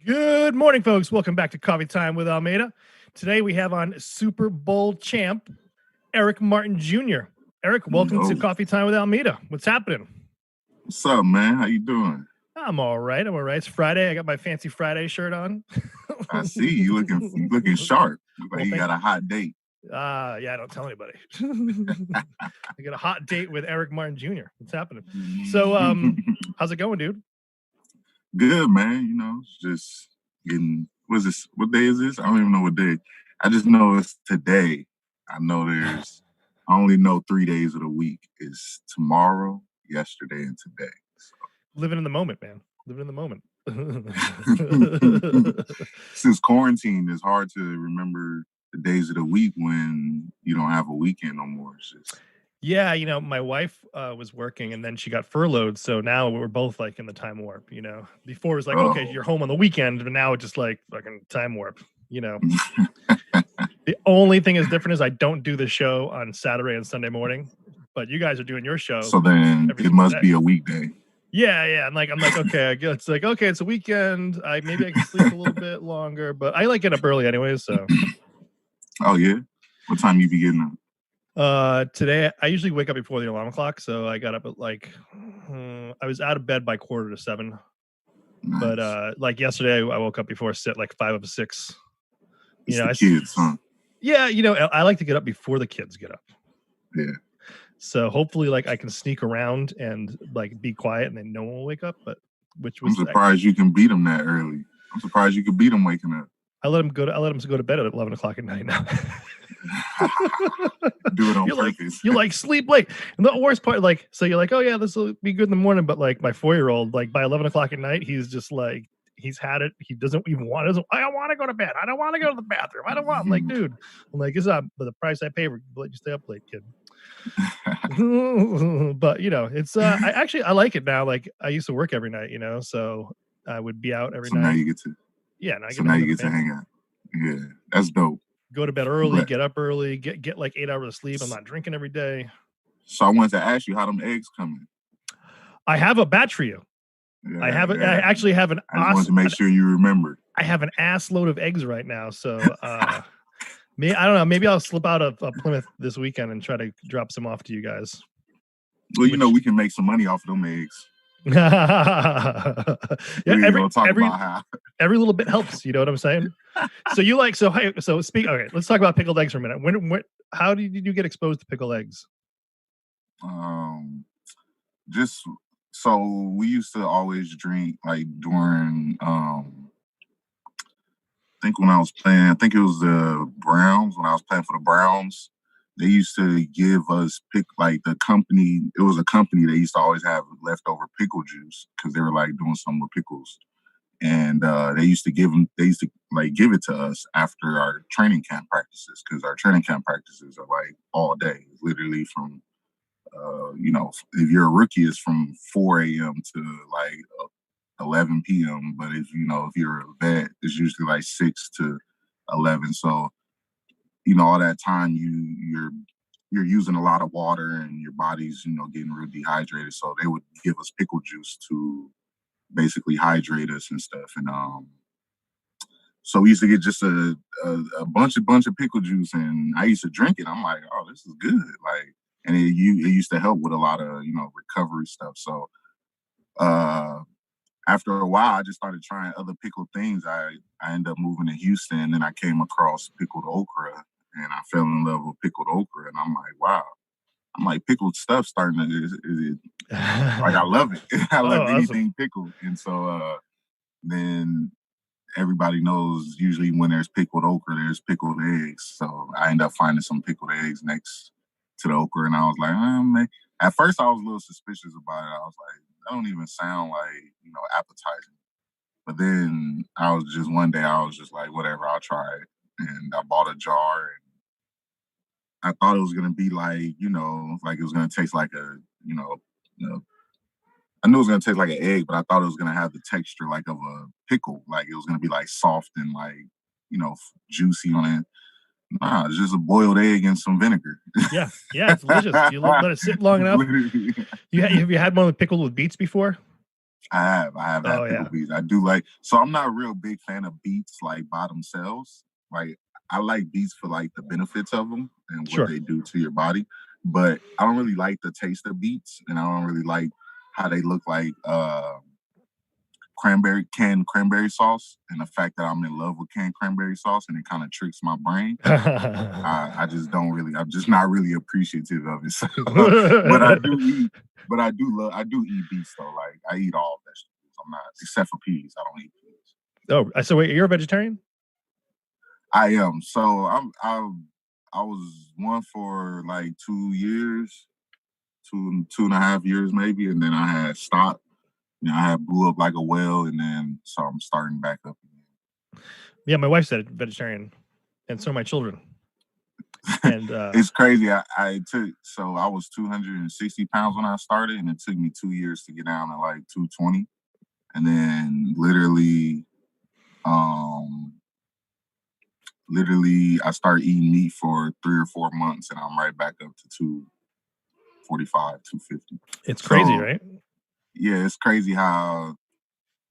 Good morning, folks. Welcome back to Coffee Time with Almeida. Today we have on Super Bowl champ Eric Martin Jr. Eric, welcome to Coffee Time with Almeida. What's happening? What's up, man? How you doing? I'm all right. It's Friday. I got my fancy Friday shirt on. I see you looking sharp. Look like you got a hot date. Yeah, don't tell anybody. I got a hot date with Eric Martin Jr. What's happening? So, how's it going, dude? Good, man. You know, just getting. What's this? What day is this? I don't even know what day. I just know it's today. I know I only know 3 days of the week. It's tomorrow, yesterday, and today. So. Living in the moment, man. Living in the moment. Since quarantine, it's hard to remember the days of the week when you don't have a weekend no more. It's just... Yeah, my wife was working and then she got furloughed, so now we're both like in the time warp. Before it was like, okay, you're home on the weekend, but now it's just like fucking time warp. The only thing is different is I don't do the show on Saturday and Sunday morning, but you guys are doing your show. So then it must be a weekday. Yeah. I'm like, okay, it's like, okay, it's a weekend. Maybe I can sleep a little bit longer, but I like get up early anyways. So. Oh yeah, what time you be getting up? Today I usually wake up before the alarm clock, so I got up at like I was out of bed by 6:45. Nice. But like yesterday I woke up before like 5 of 6. It's the kids, huh? Yeah, I like to get up before the kids get up. Yeah. So hopefully like I can sneak around and like be quiet and then no one will wake up, but I'm surprised you can beat them that early. I'm surprised you can beat them waking up. I let them go to bed at 11 o'clock at night now. Do it on purpose. You like sleep late. And the worst part, like, so you're like, oh yeah, this will be good in the morning. But like my 4-year-old, like by 11 o'clock at night, he's just like, he's had it. He doesn't even want it. I don't want to go to bed. I don't want to go to the bathroom. I don't want. I'm like, dude, it's up. But the price I pay for let you stay up late, kid. But it's I like it now. Like I used to work every night, so I would be out every night. Now you get to. Yeah. Now you get to hang out. Yeah, that's dope. Go to bed early, get up early, get like 8 hours of sleep. I'm not drinking every day. So I wanted to ask you how them eggs coming. I have a batch for you. Yeah, I actually have an. I just wanted to make sure you remembered. I have an ass load of eggs right now, so I don't know. Maybe I'll slip out of Plymouth this weekend and try to drop some off to you guys. Well, we can make some money off of them eggs. Every little bit helps. You know what I'm saying? Okay, let's talk about pickled eggs for a minute. How did you get exposed to pickled eggs? Just so we used to always drink like during I think when I was playing, I think it was the Browns, when I was playing for the Browns, they used to give us the company. It was a company that used to always have leftover pickle juice because they were like doing something with pickles, and they used to give it to us after our training camp practices because our training camp practices are like all day, literally from if you're a rookie, it's from 4 a.m. to like 11 p.m. But if you're a vet, it's usually like 6 to 11. So all that time you're using a lot of water and your body's getting real dehydrated. So they would give us pickle juice to basically hydrate us and stuff. And so we used to get just a bunch of pickle juice, and I used to drink it. I'm like, oh, this is good. Like, and it used to help with a lot of recovery stuff. So after a while, I just started trying other pickled things. I ended up moving to Houston, and I came across pickled okra, and I fell in love with pickled okra. And I'm like, wow. I'm like, pickled stuff starting to like, I love it. I love anything pickled. And so then everybody knows usually when there's pickled okra, there's pickled eggs. So I ended up finding some pickled eggs next to the okra, and I was like, man. At first I was a little suspicious about it. I was like, that don't even sound like, appetizing. But then one day I was just like, whatever, I'll try it. And I bought a jar, and I thought it was going to be like, like it was going to taste like I knew it was going to taste like an egg, but I thought it was going to have the texture like of a pickle. Like it was going to be like soft and like, juicy on it. Nah, it's just a boiled egg and some vinegar. Yeah, it's delicious. You let it sit long enough. Have you had one with pickled with beets before? I have Oh had yeah, pickled beets. I do like. So I'm not a real big fan of beets like by themselves. Like I like beets for like the benefits of them and what sure. they do to your body, but I don't really like the taste of beets, and I don't really like how they look like canned cranberry sauce, and the fact that I'm in love with canned cranberry sauce, and it kind of tricks my brain. I just don't really. I'm just not really appreciative of it. So, but I do eat. But I do love. I do eat beets though. Like I eat all vegetables. I'm not except for peas. I don't eat peas. Oh, so wait, you're a vegetarian? I am. So I was one for like 2 years, two and a half years maybe, and then I had stopped. You know, I had blew up like a whale, and then so I'm starting back up again. Yeah, my wife said vegetarian, and so are my children. And It's crazy. I took so I was 260 pounds when I started, and it took me 2 years to get down to like 220, and then um, literally I started eating meat for 3 or 4 months, and I'm right back up to 245, 250. it's crazy, So right? yeah, it's crazy how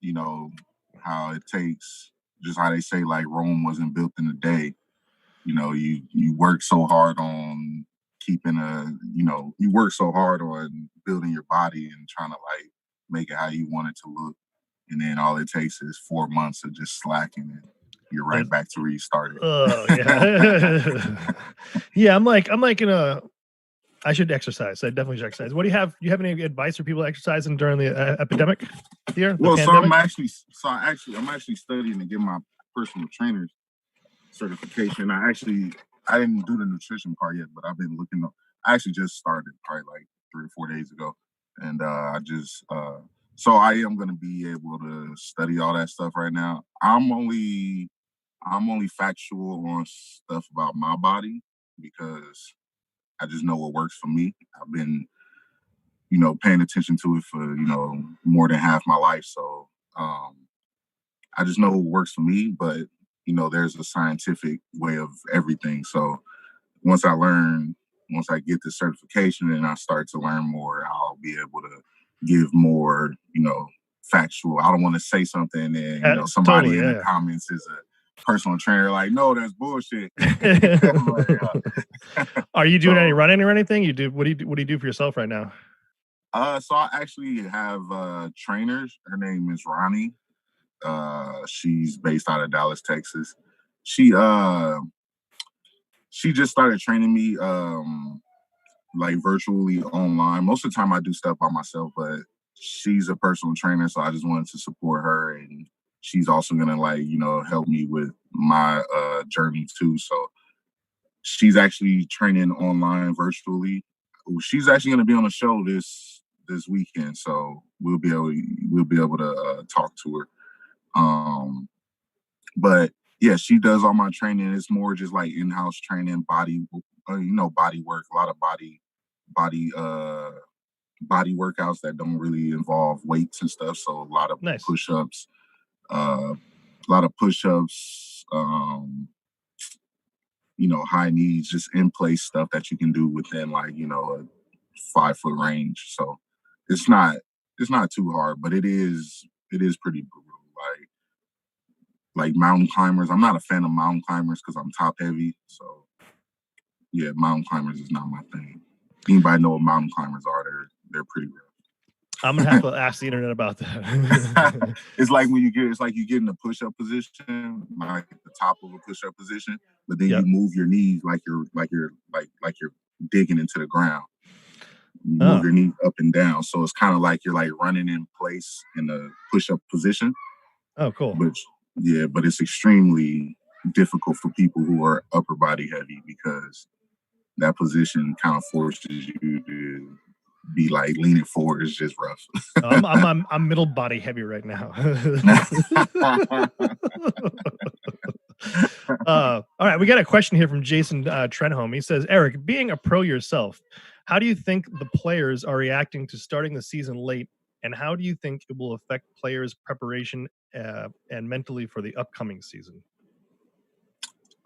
you know how it takes just how they say like Rome wasn't built in a day. You know, you work so hard on keeping you work so hard on building your body and trying to like make it how you want it to look, and then all it takes is 4 months of just slacking, and you're right And back to where you started. oh yeah, yeah. I'm like in a. I should exercise. I definitely should exercise. What do you have? Do you have any advice for people exercising during the epidemic here, the Well, pandemic? I'm actually studying to get my personal trainer's certification. I didn't do the nutrition part yet, but I've been looking up. I actually just started probably like 3 or 4 days ago, and I just so I am going to be able to study all that stuff right now. I'm only factual on stuff about my body because I just know what works for me. I've been paying attention to it for more than half my life, so I just know what works for me. But there's a scientific way of everything. So once I learn, once I get the certification and I start to learn more, I'll be able to give more, factual. I don't want to say something and somebody Totally, in the yeah. comments is a personal trainer like, no, that's bullshit. Are you doing any So, running or anything? You do? What do you do? What do you do for yourself right now? so I actually have trainers. Her name is Ronnie. She's based out of Dallas, Texas. She uh she just started training me like virtually online. Most of the time I do stuff by myself, but she's a personal trainer, so I just wanted to support her, and she's also gonna like, help me with my journey too. So she's actually training online virtually. She's actually gonna be on a show this weekend, so we'll be able to talk to her. But yeah, she does all my training. It's more just like in-house training, body work, a lot of body uh body workouts that don't really involve weights and stuff. So a lot of Nice. push-ups, a lot of push-ups, high knees, just in place stuff that you can do within like, a 5 foot range. So it's not it's not too hard, but it is pretty brutal. Like mountain climbers. I'm not a fan of mountain climbers because I'm top heavy. So yeah, mountain climbers is not my thing. Anybody know what mountain climbers are? They're pretty I'm gonna have to ask the internet about that. it's like it's like you get in a push-up position, like the top of a push-up position, but then you Yep. move your knees like you're digging into the ground. You move Oh, your knees up and down. So it's kind of like you're like running in place in a push-up position. oh, cool. But yeah, but it's extremely difficult for people who are upper body heavy because that position kind of forces you to be like leaning forward. Is just rough. I'm middle body heavy right now. All right, we got a question here from Jason Trenholm. He says, Eric, being a pro yourself, how do you think the players are reacting to starting the season late, and how do you think it will affect players' preparation and mentally for the upcoming season?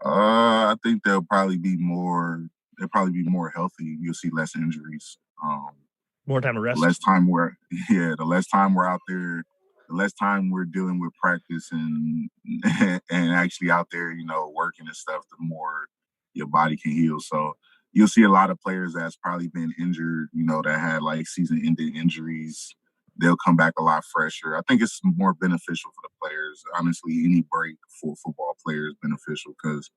I think they'll probably be more. They'll probably be more healthy. You'll see less injuries. More time to The rest. less time we're the less time we're out there, the less time we're dealing with practice and and actually out there, working and stuff, the more your body can heal. So you'll see a lot of players that's probably been injured, that had like season-ending injuries. They'll come back a lot fresher. I think it's more beneficial for the players. Honestly, any break for football players is beneficial because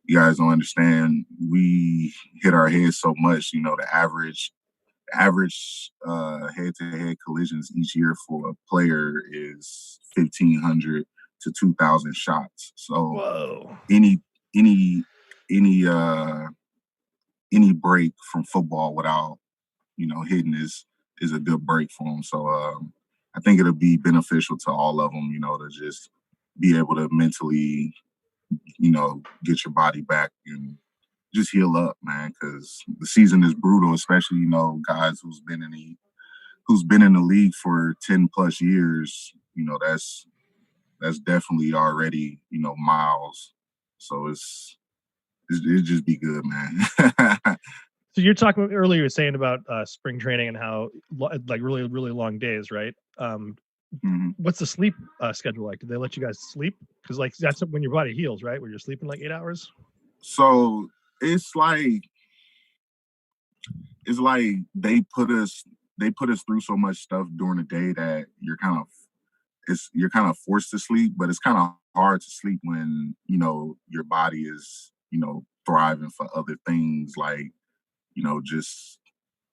you guys don't understand. We hit our heads so much. The average head-to-head collisions each year for a player is 1,500 to 2,000 shots. So Whoa. any any any uh any break from football without hitting is a good break for them. So I think it'll be beneficial to all of them. To just be able to mentally get your body back and just heal up, man. Because the season is brutal, especially guys who's been in the league for 10 plus years. That's definitely already miles. So it just be good, man. So you're talking earlier, you were saying about spring training and how like really, really long days, right? What's the sleep schedule like? Do they let you guys sleep? Because like that's when your body heals, right? Where you're sleeping like 8 hours. So it's like they put us through so much stuff during the day that you're kind of forced to sleep, but it's kind of hard to sleep when your body is thriving for other things, like just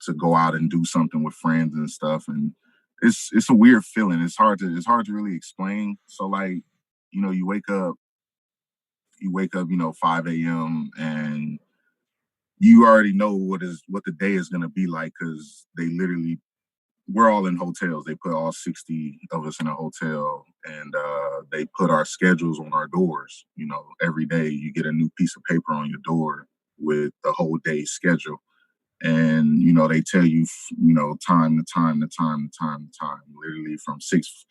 to go out and do something with friends and stuff. And it's a weird feeling. It's hard to really explain. So like you wake up 5 a.m. and you already know what the day is going to be like, because we're all in hotels. They put all 60 of us in a hotel, and they put our schedules on our doors. Every day you get a new piece of paper on your door with the whole day's schedule. And, they tell you, time to time to time to time to time, literally from 6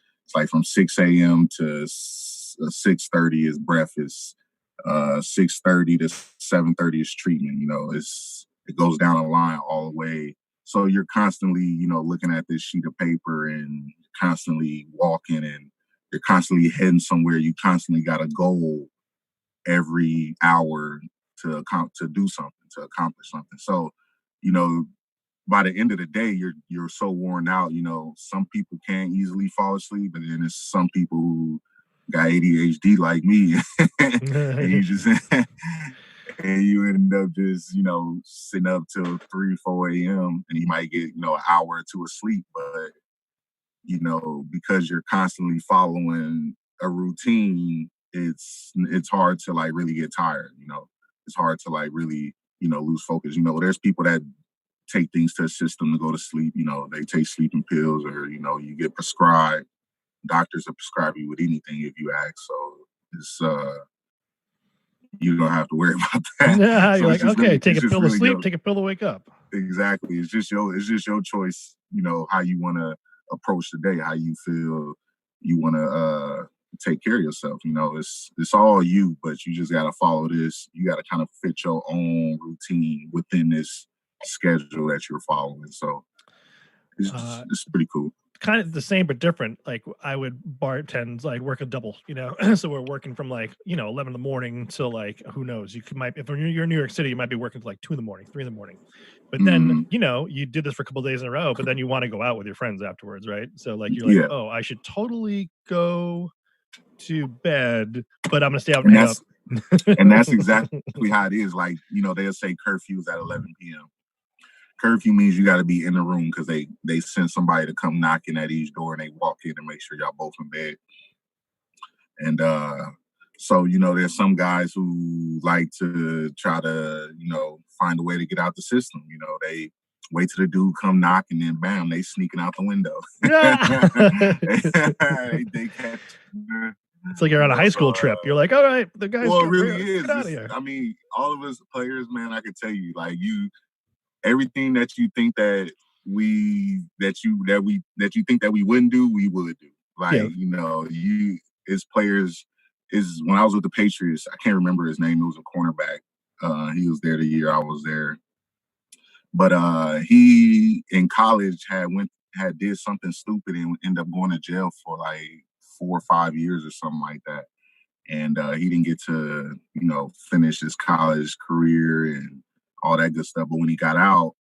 a.m. to 6:30 is breakfast. 6:30 to 7:30 is treatment. It goes down a line all the way. So you're constantly, looking at this sheet of paper and constantly walking, and you're constantly heading somewhere. You constantly got a goal every hour to do something, to accomplish something. So, by the end of the day, you're so worn out. Some people can't easily fall asleep, and then there's some people who got ADHD like me, and you just and you end up just sitting up till 3, 4 a.m. and you might get an hour or two of sleep, but because you're constantly following a routine, it's hard to like really get tired. It's hard to like really lose focus. There's people that take things to a system to go to sleep. They take sleeping pills, or you get prescribed. Doctors will prescribe you with anything if you ask. So it's you don't have to worry about that. Yeah, So you're like, okay, take a pill to sleep, take a pill to wake up. Exactly. It's just your choice, how you want to approach the day, how you feel you want to take care of yourself. It's all you, but you just got to follow this. You got to kind of fit your own routine within this schedule that you're following. So it's pretty cool. Kind of the same but different. Like I would bartend, like work a double, so we're working from like 11 in the morning till like who knows. If you're in New York City, you might be working till like 2 in the morning, 3 in the morning. But then you did this for a couple of days in a row, but then you want to go out with your friends afterwards, right? So like you're like, oh, I should totally go to bed, but I'm gonna stay out and hang up. And that's exactly how it is. Like they'll say curfew's at 11 p.m. Curfew means you got to be in the room, because they send somebody to come knocking at each door, and they walk in and make sure y'all both in bed. And so there's some guys who like to try to find a way to get out the system. They wait till the dude come knock, and then bam, they sneaking out the window. they catch. It's like you're on a high school trip. You're like, all right, the guys. Well, it really is. Get out of here. I mean, all of us players, man. I can tell you, like everything that you think that you think that we wouldn't do, we would do. Like you as players. Is when I was with the Patriots, I can't remember his name. It was a cornerback. He was there the year I was there. But he in college had did something stupid and ended up going to jail for like 4 or 5 years or something like that. And he didn't get to finish his college career and all that good stuff. But when he got out,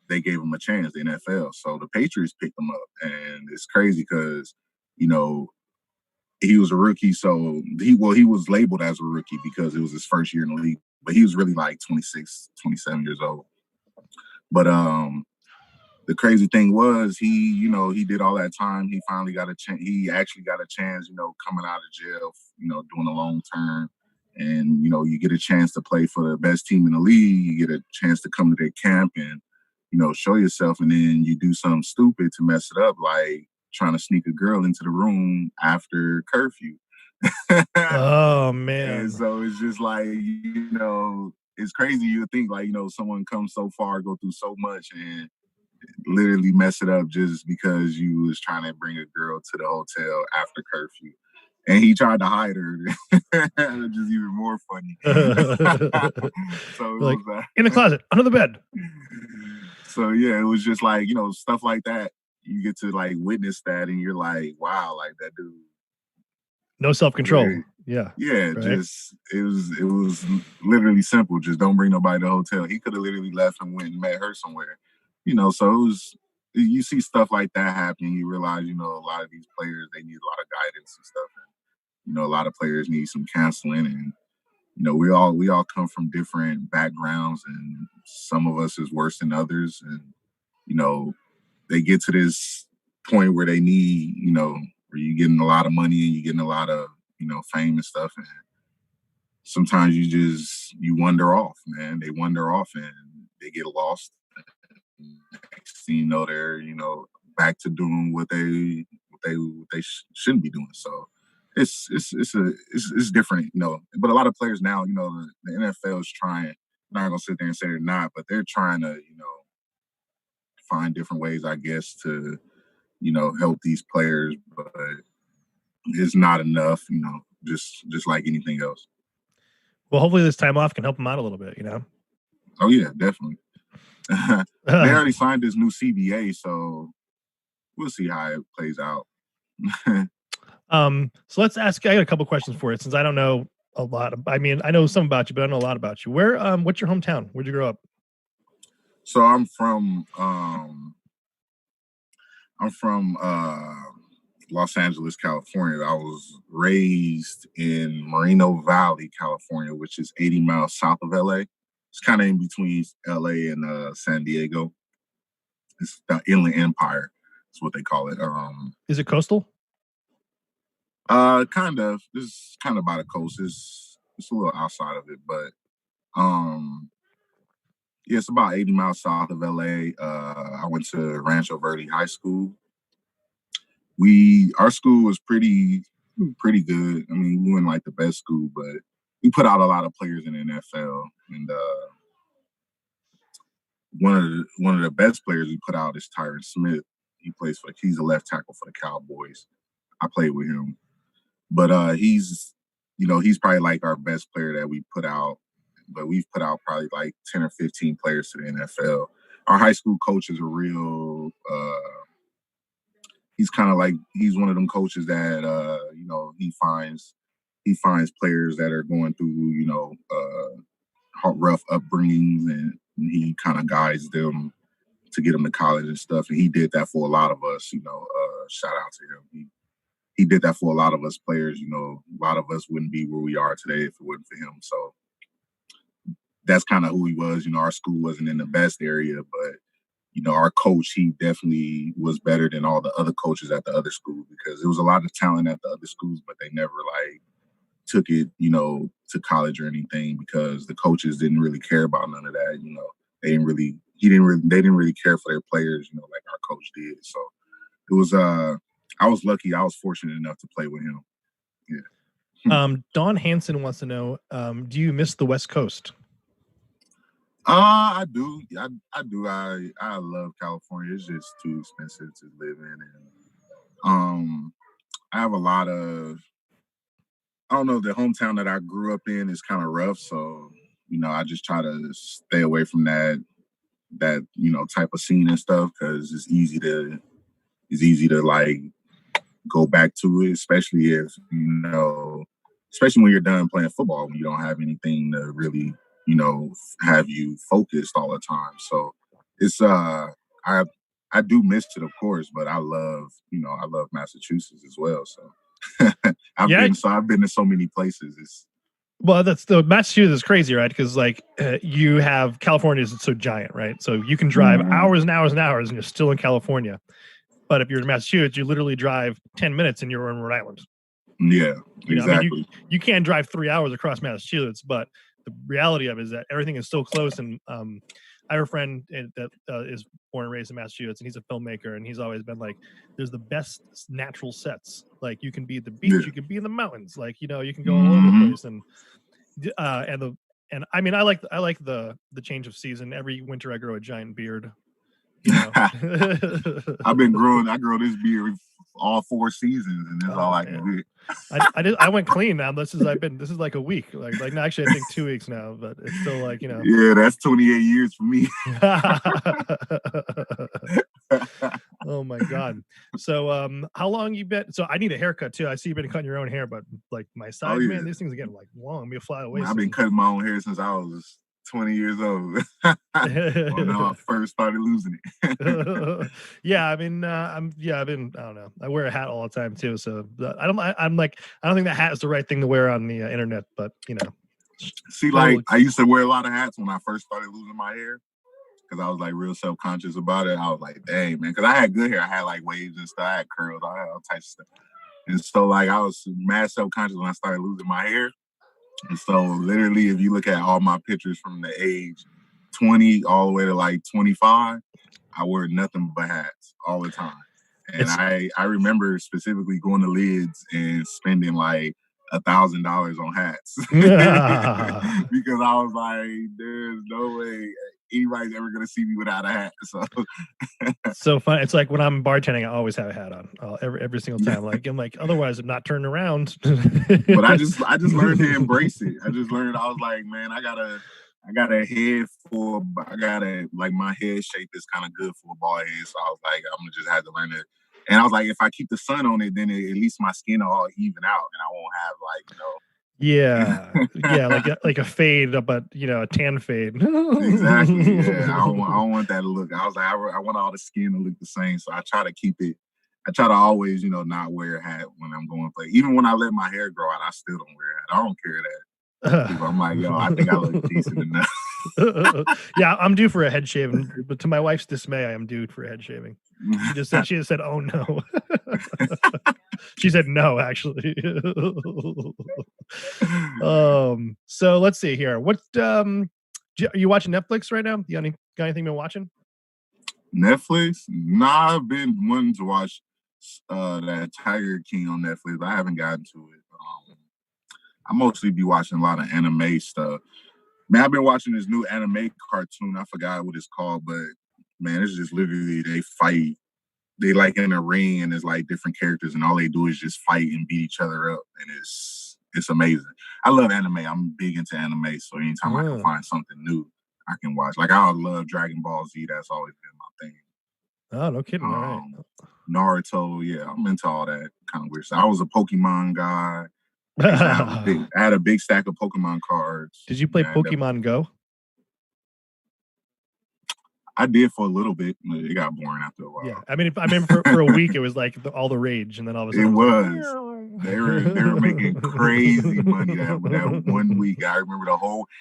they gave him a chance, the NFL. So the Patriots picked him up, and it's crazy because you know he was a rookie. So he was labeled as a rookie because it was his first year in the league, but he was really like 26, 27 years old. But the crazy thing was he did all that time. He finally got a chance. He actually got a chance, coming out of jail, doing a long term. And, you get a chance to play for the best team in the league. You get a chance to come to their camp and, show yourself. And then you do something stupid to mess it up, like trying to sneak a girl into the room after curfew. Oh And man. so it's just like, it's crazy. You would think like, someone comes so far, go through so much, and literally mess it up just because you was trying to bring a girl to the hotel after curfew. And he tried to hide her, which is even more funny. So it Like was in the closet, under the bed. so yeah, it was just like, stuff like that. You get to like witness that and you're like, wow, like that dude. No self-control. Very, Yeah. yeah, Right. just it was literally simple. Just don't bring nobody to the hotel. He could have literally left and went and met her somewhere. So it was you see stuff like that happen, you realize, a lot of these players, they need a lot of guidance and stuff. And, a lot of players need some counseling, and we all come from different backgrounds, and some of us is worse than others. And, you know, they get to this point where they need, where you're getting a lot of money and you're getting a lot of, fame and stuff. And sometimes you wander off, man. They wander off and they get lost. Next thing you know, they're, back to doing what they shouldn't be doing. So it's different, But a lot of players now, the NFL is trying. I'm not gonna sit there and say they're not, but they're trying to, find different ways, I guess, to help these players, but it's not enough, just like anything else. Well, hopefully this time off can help him out a little bit, Oh yeah, definitely. They already signed this new CBA, so we'll see how it plays out. So let's ask. I got a couple questions for you since I don't know a lot. I mean, I know some about you, but I don't know a lot about you. What's your hometown? Where'd you grow up? So I'm from Los Angeles, California. I was raised in Moreno Valley, California, which is 80 miles south of LA. It's kind of in between LA and San Diego. It's the Inland Empire. That's what they call it. Is it coastal? Kind of. It's kind of by the coast. It's a little outside of it, but yeah, it's about 80 miles south of LA. I went to Rancho Verde High School. Our school was pretty good. I mean, we weren't like the best school, but we put out a lot of players in the NFL. And one of the best players we put out is Tyron Smith. He's a left tackle for the Cowboys. I played with him. But he's probably like our best player that we put out. But we've put out probably like 10 or 15 players to the NFL. Our high school coach is a real he's kind of like he's one of them coaches that he finds players that are going through rough upbringings, and he kind of guides them to get them to college and stuff. And he did that for a lot of us. Shout out to him. He did that for a lot of us players. A lot of us wouldn't be where we are today if it wasn't for him. So that's kind of who he was. Our school wasn't in the best area, but our coach, he definitely was better than all the other coaches at the other schools, because there was a lot of talent at the other schools, but they never like took it, to college or anything, because the coaches didn't really care about none of that. They didn't really care for their players, like our coach did. So it was, I was lucky. I was fortunate enough to play with him. Yeah. Don Hansen wants to know, do you miss the West Coast? I do. I do. I love California. It's just too expensive to live in, and I have a lot of. I don't know. The hometown that I grew up in is kind of rough, so I just try to stay away from that. that type of scene and stuff because it's easy to like go back to it, especially if especially when you're done playing football, when you don't have anything to really have you focused all the time. So it's I do miss it, of course, but I love Massachusetts as well. So I've been to so many places. Well, that's the Massachusetts is crazy, right? Because like you have California is so giant, right? So you can drive hours and hours and hours, and you're still in California. But if you're in Massachusetts, you literally drive 10 minutes, and you're in Rhode Island. Yeah, exactly. I mean, you can drive 3 hours across Massachusetts, but the reality of it is that everything is so close. And I have a friend that is born and raised in Massachusetts, and he's a filmmaker, and he's always been like, "There's the best natural sets. Like you can be at the beach, you can be in the mountains, like you can go all over the place." And I mean, I like the change of season. Every winter, I grow a giant beard. I grow this beard all 4 seasons, and that's all I can do. I went clean now. This is like a week. Like no, actually I think 2 weeks now, but it's still like, Yeah, that's 28 years for me. Oh my God. So how long you been? So I need a haircut too. I see you've been cutting your own hair, but like my sides, man, these things are getting like long. I'm gonna fly away. I've been cutting my own hair since I was 20 years old. When I first started losing it. Yeah, I mean, I don't know. I wear a hat all the time too, so I don't think that hat is the right thing to wear on the internet, but See, like I used to wear a lot of hats when I first started losing my hair because I was like real self-conscious about it. I was like, dang, man, because I had good hair. I had like waves and stuff. I had curls. I had all types of stuff. And so like I was mad self-conscious when I started losing my hair. And so literally, if you look at all my pictures from the age 20 all the way to like 25, I wear nothing but hats all the time. And I remember specifically going to Lids and spending like $1,000 on hats because I was like, there's no way anybody's ever gonna see me without a hat. So fun. It's like when I'm bartending, I always have a hat on every single time. I'm like, otherwise I'm not turning around. But I just learned to embrace it. I was like, man, I got a head for, like my head shape is kind of good for a bald head. So I was like, I'm gonna just have to learn it. And I was like, if I keep the sun on it, then at least my skin will all even out, and I won't have like a fade, but a tan fade. Exactly. Yeah, I don't want that to look. I was like, I want all the skin to look the same. So I try to keep it. I try to always, not wear a hat when I'm going to play. Even when I let my hair grow out, I still don't wear a hat. I don't care that. I'm like, yo, I think I look decent enough. Yeah, I'm due for a head shaving, but to my wife's dismay, I am due for a head shaving. She just said, "Oh no." She said no, actually. So let's see here. What are you watching Netflix right now? You got anything been watching? Netflix? Nah, I've been wanting to watch that Tiger King on Netflix, but I haven't gotten to it. I mostly be watching a lot of anime stuff. Man, I've been watching this new anime cartoon. I forgot what it's called, but man, it's just literally they fight. They like in a ring, and there's like different characters, and all they do is just fight and beat each other up, and it's amazing. I love anime. I'm big into anime, so anytime I can find something new, I can watch. Like I love Dragon Ball Z. That's always been my thing. Oh, no kidding! All right. Naruto, yeah, I'm into all that kind of weird stuff. I was a Pokemon guy. I had a big stack of Pokemon cards. Did you play Pokemon Go? I did for a little bit, but it got boring after a while. Yeah, I mean, for a week it was like all the rage, and then all of a sudden it was. They were making crazy money that 1 week. I remember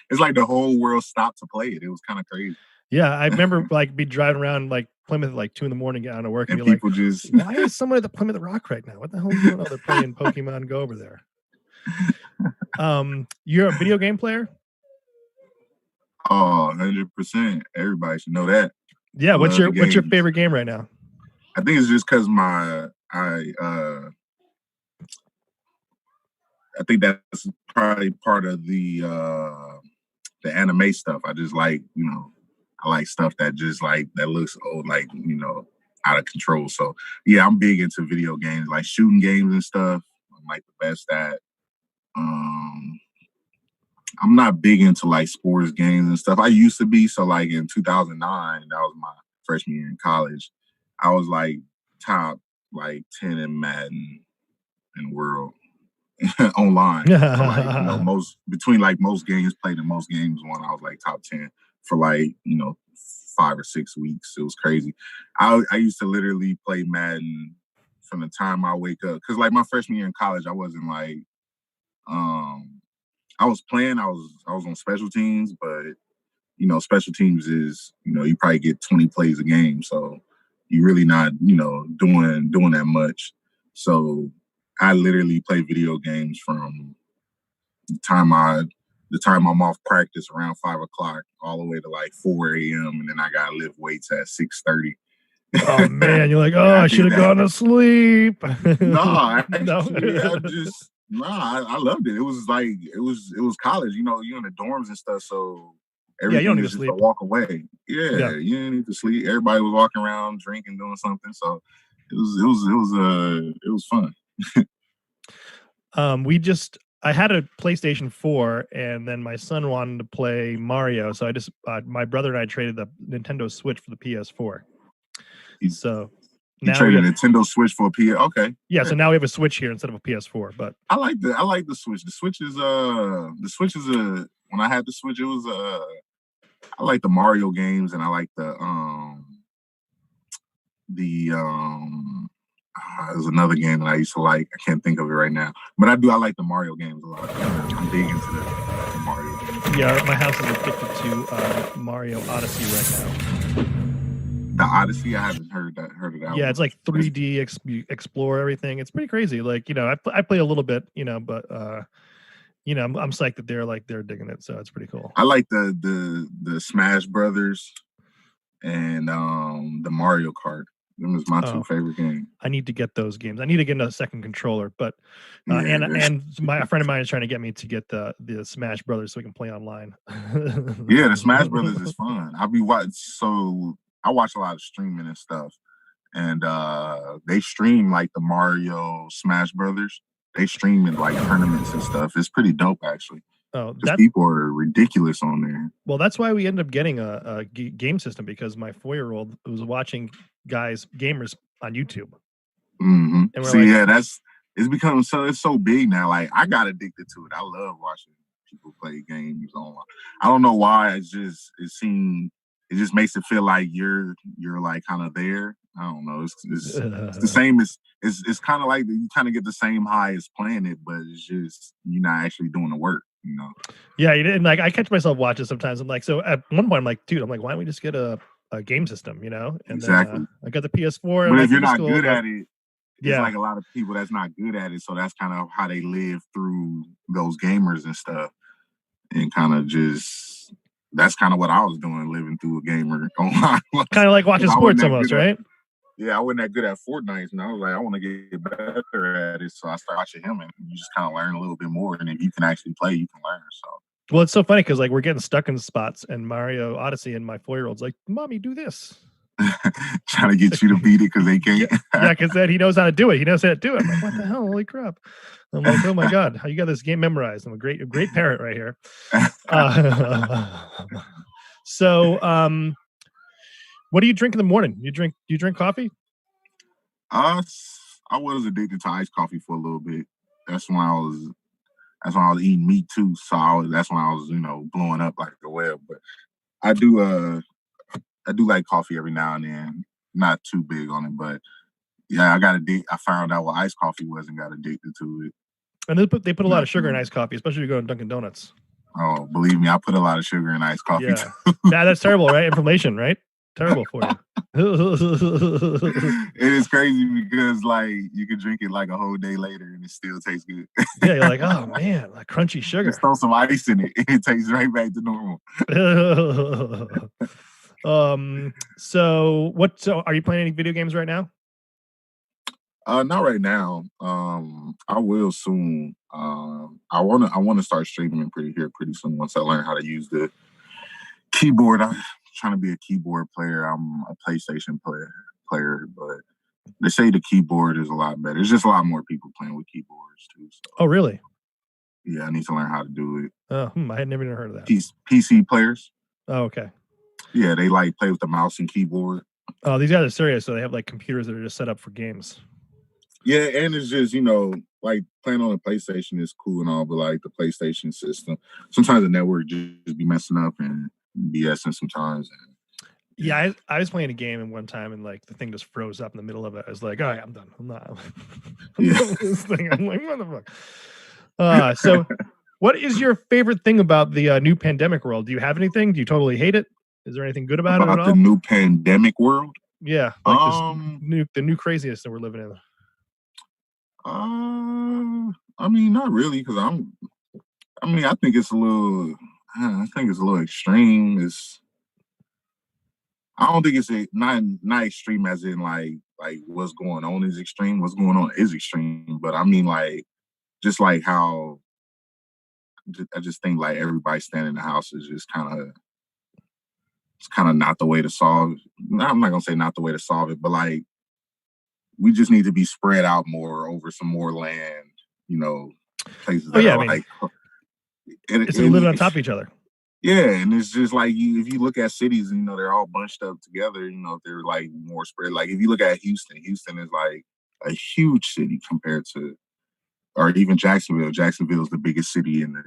it's like the whole world stopped to play it. It was kind of crazy. Yeah, I remember be driving around like Plymouth at like 2 a.m, getting out of work, and people like, just why is someone at the Plymouth Rock right now? What the hell are you doing? Oh, they're playing Pokemon Go over there. You're a video game player? Oh, 100%. Everybody should know that. Yeah, what's your favorite game right now? I think it's just because I think that's probably part of the anime stuff. I just like, I like stuff that just like that looks like, out of control. So yeah, I'm big into video games, like shooting games and stuff. I'm like the best at. I'm not big into like sports games and stuff. I used to be. So like in 2009, that was my freshman year in college. I was like top like 10 in Madden in the world online for like, most between like most games played and most games won. I was like top 10 for like, 5 or 6 weeks. It was crazy. I used to literally play Madden from the time I wake up. Cause like my freshman year in college, I wasn't like, I was playing, I was on special teams, but special teams is, you probably get 20 plays a game. So you're really not, doing that much. So I literally play video games from the time I'm off practice around 5 o'clock all the way to like 4 a.m. and then I gotta lift weights at 6:30. Oh man, you're like, oh, I should have gone to sleep. No, actually, I loved it. It was like it was college. You're in the dorms and stuff, so you don't everything need is to just sleep. a walk away. Yeah, you didn't need to sleep. Everybody was walking around, drinking, doing something. So it was fun. I had a PlayStation 4, and then my son wanted to play Mario, so my brother and I traded the Nintendo Switch for the PS4. So you traded a Nintendo Switch for a PS. Okay. Yeah, so now we have a Switch here instead of a PS4. But I like the Switch. The Switch is when I had the Switch, it was I like the Mario games and I like there's another game that I used to like. I can't think of it right now, but I like the Mario games a lot. I'm big into the Mario games. Yeah, my house is addicted to Mario Odyssey right now. The Odyssey, I haven't heard of that. Yeah, it's like 3D explore everything. It's pretty crazy. Like, I play a little bit, but I'm psyched that they're digging it. So it's pretty cool. I like the Smash Brothers and the Mario Kart. Them is my two favorite games. I need to get those games. I need to get a second controller, but and a friend of mine is trying to get me to get the Smash Brothers so we can play online. Yeah, the Smash Brothers is fun. I watch a lot of streaming and stuff, and they stream like the Mario Smash Brothers. They stream in like tournaments and stuff. It's pretty dope, actually. Oh, people are ridiculous on there. Well, that's why we ended up getting a game system, because my 4-year-old was watching gamers on YouTube. Mm-hmm. And it's so big now. Like, I got addicted to it. I love watching people play games online. I don't know why. It just makes it feel like you're like kind of there. I don't know. It's the same as it's kind of like you kind of get the same high as playing it, but it's just you're not actually doing the work. Yeah, you didn't. Like, I catch myself watching sometimes. I'm like, so at one point I'm like, dude, why don't we just get a game system, And exactly. Then, I got the PS4. But if you're not good at it, it's like a lot of people that's not good at it. So that's kind of how they live through those gamers and stuff, and kind of just that's kind of what I was doing, living through a gamer online. Kind of like watching sports almost, right? I wasn't that good at Fortnite, and I was like, I want to get better at it. So I started watching him, and you just kind of learn a little bit more. And if you can actually play, you can learn. So. Well, it's so funny because like we're getting stuck in spots, and Mario Odyssey, and my 4-year-old's like, "Mommy, do this." Trying to get you to beat it because they can't. Yeah, because then he knows how to do it. He knows how to do it. I'm like, what the hell? Holy crap! I'm like, oh my god, how you got this game memorized? I'm a great parent right here. So, what do you drink in the morning? Do you drink coffee? I was addicted to iced coffee for a little bit. That's when I was eating meat too. So that's when I was, blowing up like a web. But I do like coffee every now and then. Not too big on it, but yeah, I found out what iced coffee was and got addicted to it. And they put a lot of sugar in iced coffee, especially if you go to Dunkin' Donuts. Oh, believe me, I put a lot of sugar in iced coffee. Yeah, that's terrible, right? Inflammation, right? Terrible for you. It is crazy because like you can drink it like a whole day later and it still tastes good. Yeah, you're like, oh man, like crunchy sugar. Just throw some ice in it, it tastes right back to normal. So are you playing any video games right now? Not right now. I will soon. I wanna start streaming pretty soon once I learn how to use the keyboard. I'm trying to be a keyboard player. I'm a PlayStation player, but they say the keyboard is a lot better. There's just a lot more people playing with keyboards too. So. Oh, really? Yeah, I need to learn how to do it. Oh, I had never even heard of that. PC players. Oh, okay. Yeah, they like play with the mouse and keyboard. Oh, these guys are serious, so they have like computers that are just set up for games. Yeah, and it's just, like playing on a PlayStation is cool and all, but like the PlayStation system, sometimes the network just be messing up and BSing sometimes. And, yeah, I was playing a game and one time and like the thing just froze up in the middle of it. I was like, all right, I'm done. I'm not. I'm done with this thing. I'm like, what the fuck? So what is your favorite thing about the new pandemic world? Do you have anything? Do you totally hate it? Is there anything good about it at all? The new pandemic world? Yeah, like the new craziness that we're living in. I mean, not really, because I think it's a little, extreme. I don't think it's not extreme as in like what's going on is extreme. What's going on is extreme, but I mean like just like how I just think like everybody staying in the house is just kind of not the way to solve. I'm not gonna say not the way to solve it, but like we just need to be spread out more over some more land. Places that are like. It's living on top of each other. Yeah, and it's just like if you look at cities, and they're all bunched up together. They're like more spread. Like if you look at Houston, Houston is like a huge city compared to, or even Jacksonville. Jacksonville is the biggest city in the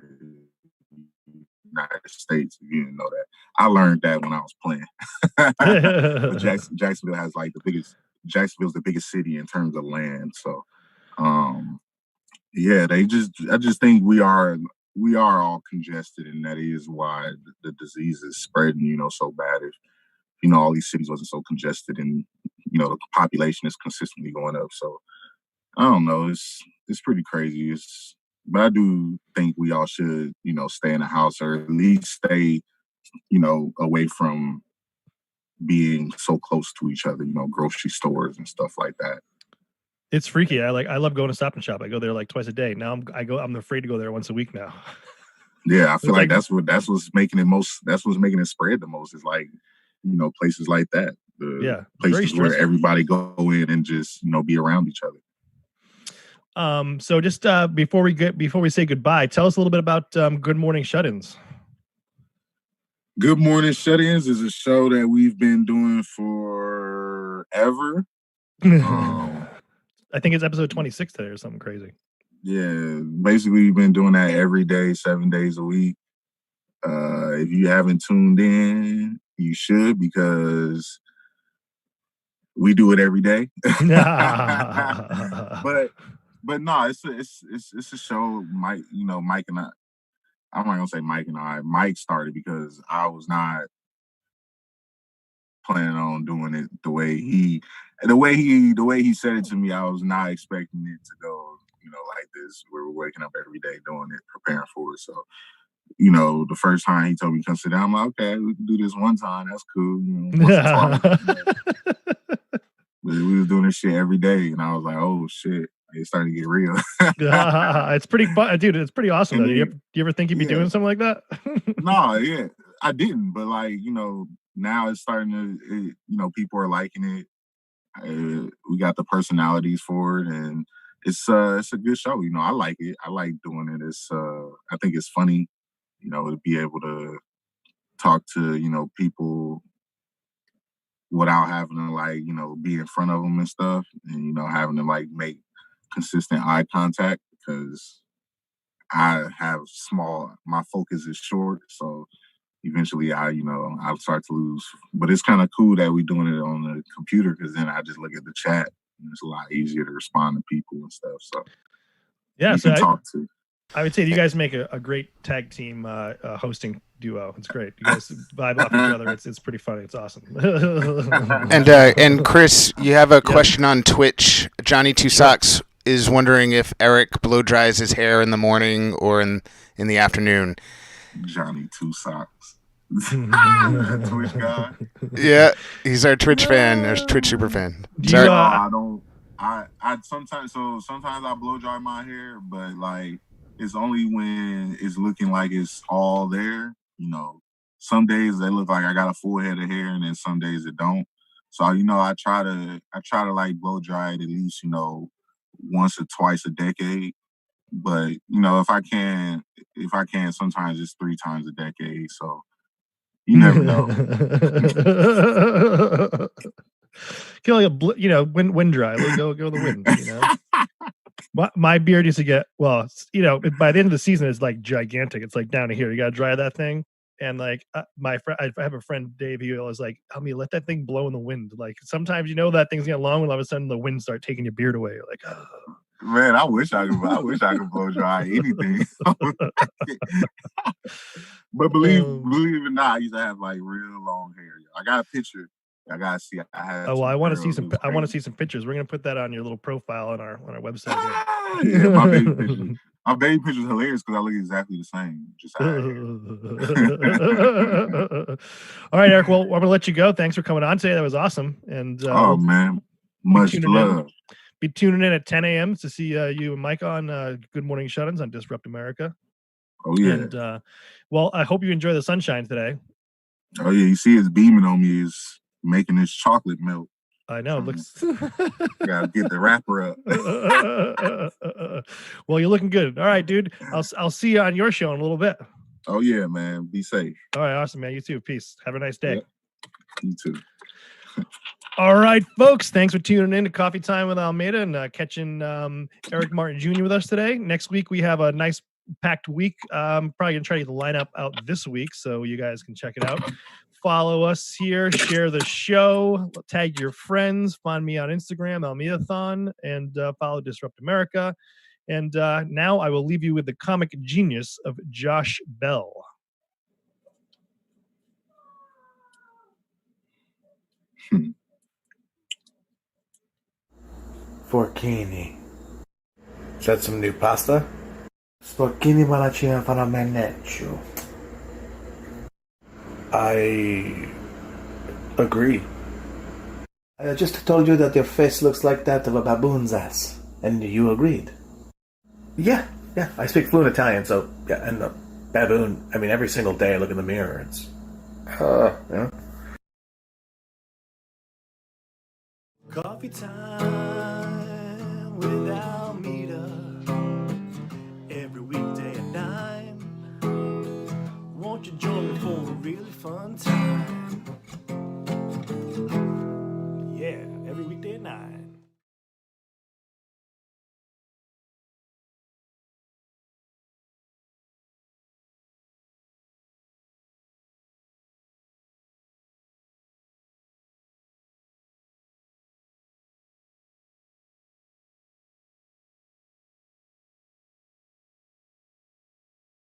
United States. If you didn't know that, I learned that when I was playing. But Jacksonville has like the biggest. Jacksonville's the biggest city in terms of land. So, yeah, I just think we are all congested, and that is why the disease is spreading, so bad. If all these cities wasn't so congested, and the population is consistently going up. So I don't know. It's pretty crazy. But I do think we all should, stay in the house, or at least stay, away from being so close to each other. Grocery stores and stuff like that. It's freaky. I love going to Stop and Shop. I go there like twice a day. Now I'm afraid to go there once a week now. Yeah, I feel like that's what's making it spread the most is like, places like that. Places where everybody go in and just, be around each other. So just before we say goodbye, tell us a little bit about Good Morning Shut-ins. Good Morning Shut-ins is a show that we've been doing forever. I think it's episode 26 today or something crazy. Yeah, basically we've been doing that every day, 7 days a week. If you haven't tuned in, you should, because we do it every day. But no, it's a show. Mike and I'm not gonna say Mike and I. Mike started because I was not planning on doing it the way he said it to me. I was not expecting it to go, like this, where we're waking up every day doing it, preparing for it. So, the first time he told me to come sit down, I'm like, okay, we can do this one time. That's cool. But we was doing this shit every day, and I was like, oh shit, it's starting to get real. It's pretty fun, dude. It's pretty awesome. Do you ever think you'd be doing something like that? No, yeah, I didn't. But like, now it's starting to, people are liking it. We got the personalities for it, and it's a good show. I like it. I like doing it. I think it's funny, to be able to talk to, people without having to like, be in front of them and stuff, and, having to like make consistent eye contact, because my focus is short. So eventually I'll start to lose. But it's kind of cool that we're doing it on the computer, because then I just look at the chat and it's a lot easier to respond to people and stuff. So yeah, you can talk to. I would say you guys make a great tag team hosting duo. It's great. You guys vibe off each other. It's pretty funny. It's awesome. And Chris, you have a question on Twitch. Johnny Two Socks is wondering if Eric blow dries his hair in the morning or in the afternoon. Johnny Two Socks. Twitch guy. Yeah, he's our Twitch fan, our Twitch super fan. I don't. I sometimes I blow dry my hair, but like it's only when it's looking like it's all there. Some days they look like I got a full head of hair, and then some days it don't. So I try to like blow dry it at least once or twice a decade. But if I can, sometimes it's 3 times a decade. So you never know. Get like wind dry. Go the wind. My beard used to get by the end of the season it's like gigantic. It's like down to here. You gotta dry that thing. And like I have a friend Dave. He was like, "Help me, let that thing blow in the wind." Like sometimes that thing's getting long, and all of a sudden the wind start taking your beard away. You're like, oh. Man, I wish I could blow dry anything. But believe it or not, I used to have like real long hair. I got a picture. I gotta see. I want to see some. I want to see some pictures. We're gonna put that on your little profile on our website. Yeah, my baby picture. My baby picture's hilarious because I look exactly the same. Just all right, Eric. Well, I'm gonna let you go. Thanks for coming on today. That was awesome. And man, much love. Be tuning in at 10 a.m. to see you and Mike on Good Morning Shut-ins on Disrupt America. Oh yeah. And I hope you enjoy the sunshine today. Oh yeah, you see it's beaming on me. It's making this chocolate melt. I know. Looks. Gotta get the wrapper up. Well, you're looking good. All right, dude. I'll see you on your show in a little bit. Oh yeah, man. Be safe. All right, awesome, man. You too. Peace. Have a nice day. Yep. You too. All right, folks. Thanks for tuning in to Coffee Time with Almeida and catching Eric Martin Jr. with us today. Next week we have a nice packed week. I'm probably gonna try to get the lineup out this week so you guys can check it out. Follow us here, share the show, tag your friends, find me on Instagram, Almeidathon, and follow Disrupt America. And now I will leave you with the comic genius of Josh Bell. Forchini. Is that some new pasta? Sporchini malacina para meneccio. I agree. I just told you that your face looks like that of a baboon's ass, and you agreed. Yeah, I speak fluent Italian, so yeah, and a baboon. I mean, every single day I look in the mirror, it's yeah. Coffee time without